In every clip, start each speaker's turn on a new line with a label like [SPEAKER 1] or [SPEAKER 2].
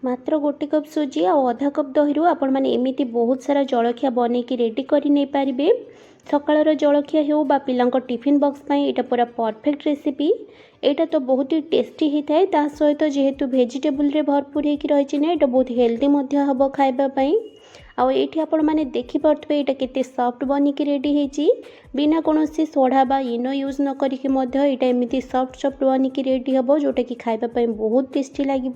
[SPEAKER 1] मात्र गोटे कप सुजी आ अधा कप दही आपण मैंने एमती बहुत सारा जलखिया बनईकी रेडी कर नहीं पारे। सकाळर जलखिया हो बा पिलांक टिफिन बॉक्स पाई एटा पूरा परफेक्ट रेसिपी। एटा तो बहुत ही टेस्टी होता है। ता सहित जेहेतु वेजिटेबल रे भरपूर होकर रही ना एटा बहुत हेल्दी हम खावाई। आठी आपण मैंने देखिपे यहाँ केते सॉफ्ट बनिकी रेडी होती बिना कौन सोडा बा इनो यूज न करिकी एमती सॉफ्ट बनिकी रेडी हम जोटा कि खावाई बहुत टेस्टी लगे।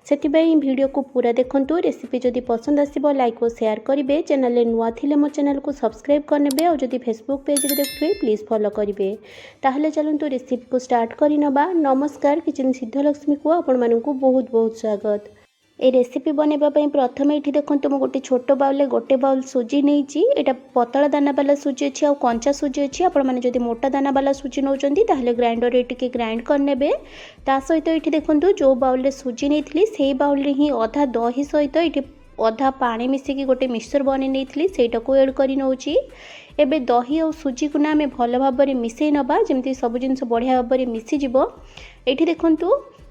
[SPEAKER 1] से वीडियो को पूरा देखंतु। रेसिपी जदि पसंद आसिबो लाइक और शेयर करेंगे। चैनल नुआ थिले मो चैनल को सब्सक्राइब करने और जदि फेसबुक पेज रे देखुए प्लीज फॉलो करेंगे। ताहले चलंतु रेसिपी को स्टार्ट करनबा। नमस्कार, किचन सिद्धलक्ष्मी को आपण मानकु बहुत बहुत स्वागत। ए रेसिपी बनवाई प्रथम ये देखो मुझे गोटे छोट बाउल गोटे बाउल सुजी नहीं। यहाँ पतला दाना वाला सुजी अच्छी आ कंचा सुजी अच्छी। आपने जब मोटा दाना वाला सुजी नौ ग्राइंडर रे ग्राइंड करने। ता सहित ये देखो जो बाउल सुजी नहीं से बाउल ही अधा दही सहित ये अधा पानी मिसेकी गोटे मिक्सचर बन नहीं सेटा को एड कर नौची। एबे दही और सुजी को ना आम भल भाव में मिसई नवा जमी सब जिन बढ़िया भाव में मिसीज। ये देखूँ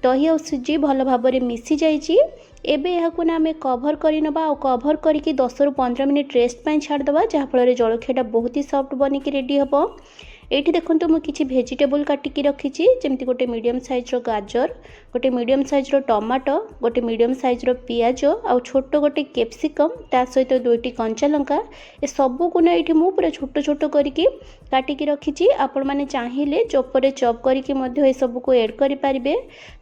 [SPEAKER 1] दही और सुजी भल भाव में मिसी जाइए। एबे यहाँ ना आम कभर करनबा और कभर करके 10 ରୁ 15 मिनट रेस्ट पाई छाड़दबा जहाँफल जलखियाटा बहुत ही सॉफ्ट बनिकी रेडी हम। ये देखो मुझे किसी वेजिटेबल काटिकी रखी जमी गोटे मीडियम साइज गाजर गोटे मीडियम साइज टमाटो गोटे मीडियम साइज पियाज आउ छोट गोटे कैप्सिकम ता सहित 2टी कंचा लंका ए सबू को ना ये पूरा छोट छोट करके काटिकी रखी। आपण मैंने चाहिए चोपर चॉप करके सब को ऐड करें।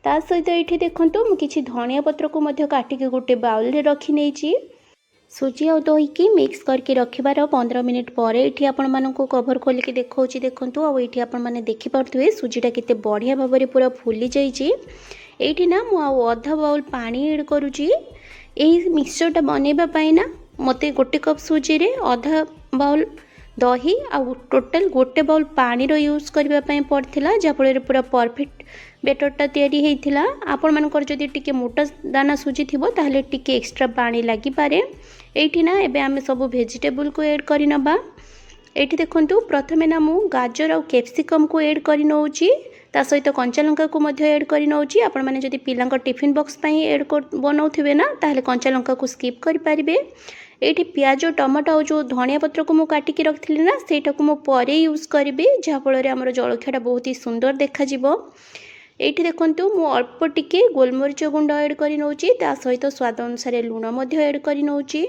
[SPEAKER 1] ता सहित ये देखो मुझे किसी धनिया पत्र को काटिकी गोटे बाउल रे रखी नहीं। सुजी और दही की मिक्स करके रखिबार 15 मिनिट पर ये आपण मानक कभर खोलिक देखा देखूँ। आईटी आपने देखिपे सुजीटा केते बढ़िया भाव में पूरा फुली जाइए। ना मु अधा बाउल पानी एड करुँची यही मिक्सचरटा बनवाई ना मते गोटे कप सुजी रे अधा बाउल दही आउ टोटाल गोटे बाउल पानी यूज करने पड़ता जहाँफल पूरा परफेक्ट बेटरटा तैयारी होता। आपण मानकर जदि टिके मोटा दाना सुजी थिबो ताहले टिके एक्स्ट्रा पानी लगी पारे। एठी ना एबे आमे सब वेजिटेबल को ऐड करि नबा। एठी देखंतु प्रथमे ना मु गाजर और कैप्सिकम को ऐड करि नउची ता सहित कंचा लंका को मध्य ऐड करि नउची। आपण माने जदि पिलांक टिफिन बॉक्स पई ऐड बनाउथिबे ना ताहले कंचा लंका को स्किप करि पारिबे। एठी प्याज टमाटो और जो धनिया पत्र को मु काटिकी रखथिली ना सेटा को मु परे यूज करिबे जहाँफल आमर जलखियाटा बहुत ही सुंदर देखा जिवो। एठी देखंतु मु अल्प टिके गोलमरीच गुंड ऐड करि नउची ता सहित स्वाद अनुसार लूण मध्य ऐड करि नउची।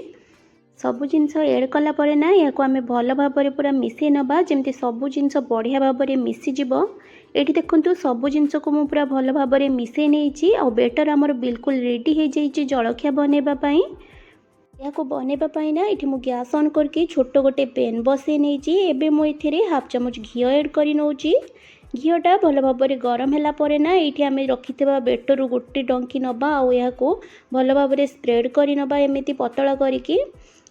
[SPEAKER 1] सबु जिनस ऐड कला परे ना या को आमे भल भाव में पूरा मिसई नबा जमती सबु जिनस बढ़िया भाव में मिसी जिवो। एठी देखंतु सबु जिनस को मु पूरा भल भाव में मिसई नेइची आ बेटर आमर बिल्कुल रेडी हो जाइए जलखिया बनैबा पई। या को बनैबा पई ना एठी मु गैस ऑन करके छोट गोटे पेन बसई नेइची। एबे मु एथिरे हाफ चमच घी ऐड करि नउची। घीटा भल भाव में गरम है पर ना ये आम रखि बेटर गोटे डंकी नवा या भल भाव में स्प्रेड कर नवा एमती पतला करके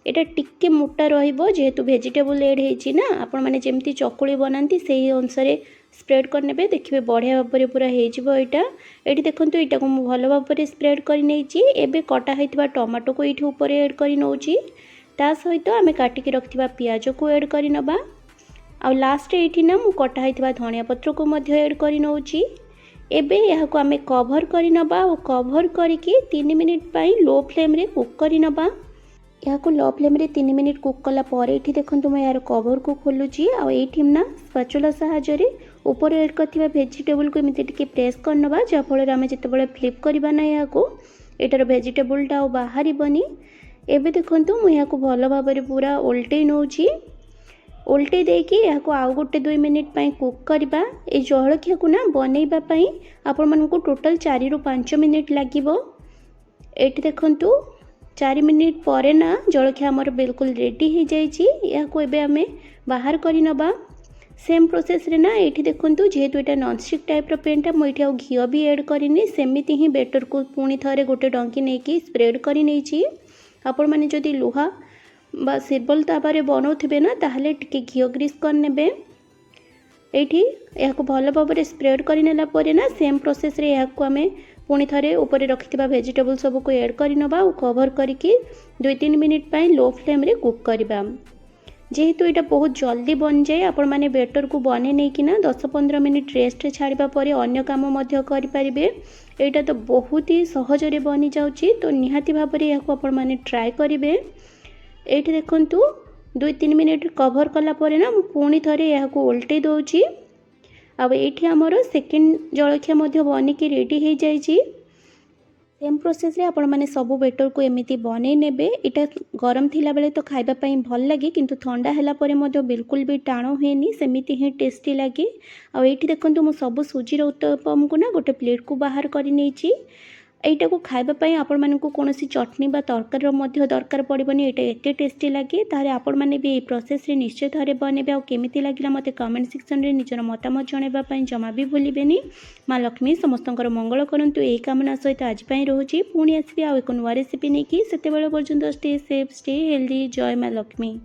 [SPEAKER 1] एटा टिके मोटा रहिबो जेहेतु वेजिटेबल ऐड होइछि ना आपण माने जेमती चकुली बनाती से अनुसार स्प्रेड करने देखिए बढ़िया भाव में पूरा होइजिबो। एटी देखंतु एटा को भल भाव में स्प्रेड कर नैछि। एबे कटा होइतिबा टमाटो को एठी ऊपर ऐड कर नउछि ता सहित आमे काटिकी रखिबा पियाज को ऐड कर नबा। आ लास्ट ये ना मु कटा होइतिबा धनिया पत्र को मध्य ऐड कर नउछि। एबे यहाँ को आमे कभर कर नबा और कभर करके 3 मिनिट पाई लो फ्लेम रे कुक कर नबा। यहाँ को लो फ्लेम रे 3 मिनिट कुक कला पर ये देखो मैं यार कभर को खोलुची आठी ना स्पैचुला साहाय्य ऊपर ऐड करथिबा वेजिटेबल को एमती टिके प्रेस कर नबा जहाँफल आम जितेबाला फ्लिप करबा ना यहाँ को एटार वेजिटेबलटा बाहरी बनी। एबे देखंतु मु यहाँ को भल भाव में पूरा उल्टे नउची। उल्टे देकी यहाँ को आउ गोटे 2 मिनिट पाई कुक करबा। ए जलखिया को ना बनैबा पाई आपण मानकु टोटल 4 ରୁ 5 मिनिट लागिबो। एठी देखंतु 4 मिनिट पर ना जलखिया हमर बिल्कुल रेडी हो जाइए। यहाँ को एबे आमे बाहर करि नबा। सेम प्रोसेस रे ना एठी देखंतु जेहेतु एटा नॉनस्टिक टाइप रो पेनटा मु एठी घी भी ऐड करिनी सेमिति ही बेटर को पुणी थरे गोटे डंकी नेकी स्प्रेड करि नैछि। आपण माने जदि लुहा बा सिल्वर ताबारे बनाउथिबे ना ताहले टिके घी ग्रीस करनेबे। एठी यहाँ को भल भाव में स्प्रेड करनेला परे ना सेम प्रोसेस रे यहाँ को आमे पुणी थरे ऊपर रखिथिबा वेजिटेबल सब को ऐड कर नबा और कवर करके 2-3 मिनिट पाई लो फ्लेम रे कुक करबा। जेहेतु यहाँ बहुत जल्दी बन जाए आपण मैंने बेटर को बने नहीं कि 10-15 मिनिट रेस्ट छाड़ा पर अन्य काम करें। यहाँ तो बहुत ही सहजरे बनी जाऊँगी तो निहाती भाव में यहाँ आपण मैंने ट्राए करेंगे। ये देखूँ 2-3 मिनिट कभर कलापर ना पुणी थे यहाँ उल्टे दूची। आठी आमर सेकेंड जलखिया बनिकी रेडी हो जाए। सेम प्रोसेस रे आपण माने सब बेटर को एमिति बनै नेबे। इटा गरम थिला बेले तो खाइबा पई भल लागे किंतु ठंडा हैला परे मध्य बिल्कुल भी टाणो हेनी सेमिति ही टेस्टी लागे। आ एठी देखंतु मु सब सुजीर उत्तपम को ना गोटे प्लेट को बाहर करि नेछि। एटा को खाइबा पई आपण मानकु कोनोसी चटनी बा तरकारी रो मध्य दरकार पड़िबनी। एटा एते टेस्टी लागे तारे आपण माने भी ए प्रोसेस रे निश्चय थरे बनेबे। आ केमिति लागिला मते कमेंट सेक्शन रे निजर मतामत जणेबा पई जमा भी भूलिबेनी। माँ लक्ष्मी समस्तंकर मंगल करंतु ए कामना सहित आज पई रहूची। पुणी आसीबे आ एको नुवा रेसिपी नेकी। सेते बेले पर्यंत स्टे सेफ स्टे हेल्दी। जय माँ लक्ष्मी।